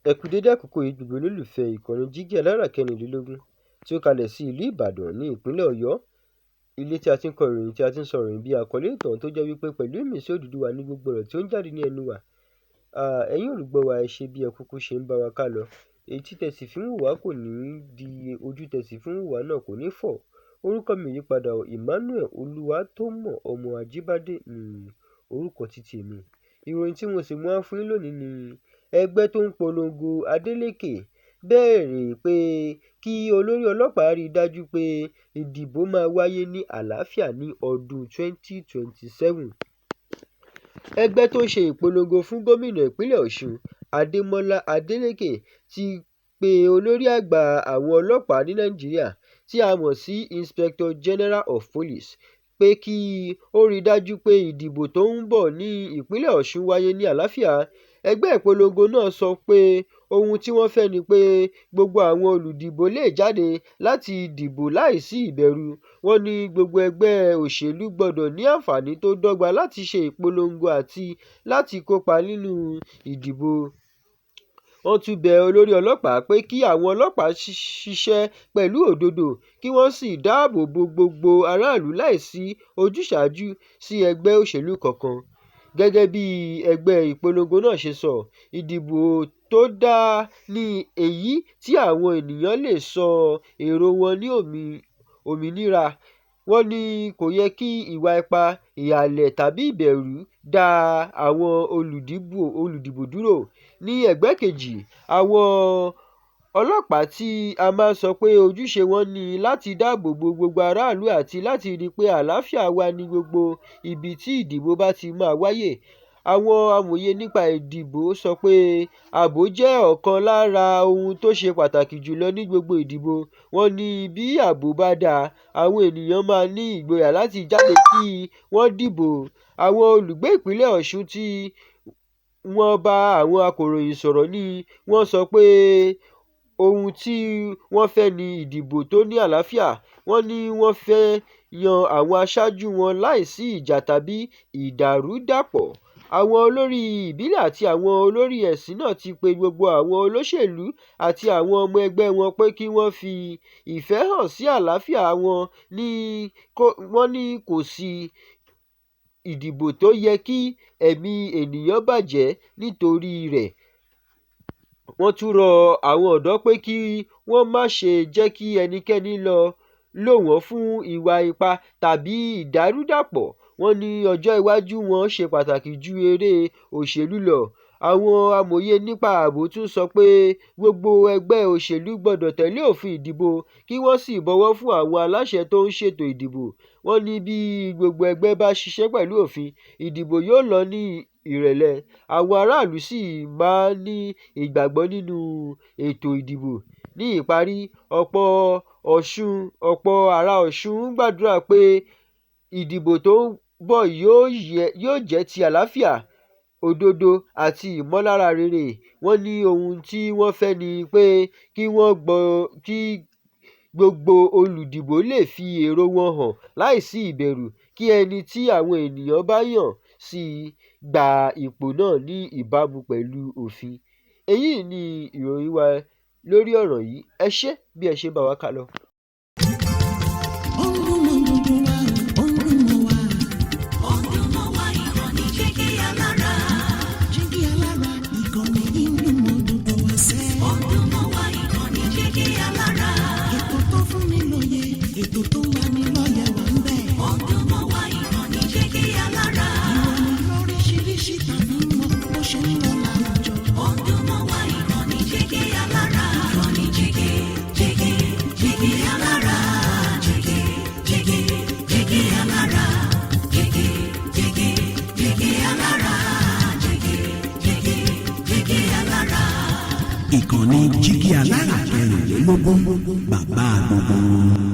Ẹ kú dédé àkókò yìí gbogbo olólùfẹ́ ìkànnì Jígí Alára kẹrìnlélógún tí ó kalẹ̀ sí ìlú Ìbàdàn ní ìpínlẹ̀ Ọ̀yọ́. Ilé tí a ti ń kọ ìròyìn tí a ti ń sọ ìròyìn bí àkọlé ìtàn tó jẹ́ wípé pẹ̀lú ìmísí Odùduwà ní gbogbo ọ̀rọ̀ tí ó ń jáde ní ẹnu wa. Ẹ̀yin olùgbọ́ wa ẹ ṣe bí ẹ kúkú ṣe ń bá wa ká lọ. Èyí tí tẹ̀sí fún wùwá kò ní di ojú tẹ̀sí fún wùwá náà kò ní fọ́. Orúkọ mi yí padà Emmanuel Olúwatómọ̀ ọmọ Ajíbádé ní orúkọ títí mi. Ìròyìn tí mo sì mú wá fún yín lónìí ni ẹgbẹ́ tó ń polongo Adeleke béèrè pé kí olórí ọlọ́pàá rí i dájú pé ìdìbò máa wáyé ní àlàáfíà ní ọdún 2027. Ẹgbẹ́ tó ń ṣe ìpolongo fún gómìnà ìpínlẹ̀ Ọ̀ṣun Adémọ́lá Adeleke ti pe olórí àgbà àwọn ọlọ́pàá ní Nàìjíríà tí a mọ̀ sí Inspector General of Police pé kí ó rí i dájú pé ìdìbò tó ń bọ̀ ní ìpínlẹ̀ Ọ̀ṣun wáyé ní àlàáfíà. Ẹgbẹ́ ìpolongo náà sọ pé ohun tí wọ́n fẹ́ ni pé gbogbo àwọn olùdìbò lè jáde láti dìbò láìsí ìbẹ̀rù. Wọ́n ní gbogbo ẹgbẹ́ òṣèlú gbọ́dọ̀ ní àǹfààní tó dọ́gba láti ṣe ìpolongo àti láti kópa nínú ìdìbò. Wọ́n tún bẹ olórí ọlọ́pàá pé kí àwọn ọlọ́pàá ṣiṣẹ́ pẹ̀lú òdodo kí wọ́n sì dáàbò bo gbogbo aráàlú láìsí ojúsàájú sí ẹgbẹ́ òṣèlú kankan. Gẹ́gẹ́ bí ẹgbẹ́ ìpolongo náà ṣe sọ, ìdìbò tó dáa ní èyí tí àwọn ènìyàn lè sọ èrò wọn ní òmìnira. Wọ́n ní kò yẹ kí ìwà ipá, ìhàlẹ̀ tàbí ìbẹ̀rù dá àwọn olùdìbò dúró. Ní ẹ̀gbẹ́ kejì, àwọn ọlọ́pàá tí a máa ń sọ pé ojúṣe wọn ni láti dáàbò bo gbogbo aráàlú àti láti rí i pé àlàáfíà wà ní gbogbo ibi tí ìdìbò bá ti máa wáyé. Àwọn amòye nípa ìdìbò sọ pé ààbò jẹ́ ọ̀kan lára ohun tó ṣe pàtàkì jùlọ ní gbogbo ìdìbò. Wọ́n ní bí ààbò bá dáa, àwọn ènìyàn máa ní ìgboyà láti jáde kí wọ́n dìbò. Àwọn olùgbé ìpínlẹ̀ Ọ̀ṣun tí wọ́n bá àwọn akọ̀ròyìn sọ̀rọ̀ ni wọ́n sọ pé ohun tí wọ́n fẹ́ ni ìdìbò tó ní àlàáfíà. Wọ́n ní wọ́n fẹ́ yan àwọn aṣáájú wọn láìsí ìjà tàbí ìdàrúdàpọ̀. Àwọn olórí ìbílẹ̀ àti àwọn olórí ẹ̀sìn náà ti pe gbogbo àwọn olóṣèlú àti àwọn ọmọ ẹgbẹ́ wọn pé kí wọ́n fi ìfẹ́ hàn sí àlàáfíà wọn. Wọ́n ní kò sí ìdìbò tó yẹ kí ẹ̀mí ènìyàn bàjẹ́ nítorí rẹ̀. Wọ́n tún rọ àwọn ọ̀dọ́ pé kí wọ́n má ṣe jẹ́ kí ẹnikẹ́ni lò wọ́n fún ìwà ipá tàbí ìdàrúdàpọ̀. Wọ́n ní ọjọ́ iwájú wọn ṣe pàtàkì ju eré òṣèlú lọ. Àwọn amòye nípa ààbò tún sọ pé gbogbo ẹgbẹ́ òṣèlú gbọ́dọ̀ tẹ̀lé òfin ìdìbò kí wọ́n sì bọ̀wọ̀ fún àwọn aláṣẹ tó ń ṣètò ìdìbò. Wọ́n ní bí gbogbo ẹgbẹ́ bá ṣiṣẹ́ pẹ̀lú òfin, ìdìbò yóò lọ ní ìrẹ̀lẹ̀. Àwọn aráàlú sì máa ní ìgbàgbọ́ nínú ètò ìdìbò. Ní ìparí, ọ̀pọ̀ ará Ọ̀ṣun gbàdúrà pé ìdìbò tó ń bọ̀ yóò jẹ́ ti àlàáfíà, òdodo àti ìmọ̀lára rere. Wọ́n ní ohun tí wọ́n fẹ́ ni pé kí gbogbo olùdìbò lè fi èrò wọn hàn láìsí ìbẹ̀rù kí ẹni tí àwọn ènìyàn bá yàn sì gba ipò náà ní ìbámu pẹ̀lú òfin. Èyí ni ìròyìn wa lórí ọ̀rọ̀ yìí. Ẹ ṣé bí ẹ ṣe bá wa ká lọ. Ìkànnì Jígí Alára kẹrìnlélógún, bàbá gbogbo.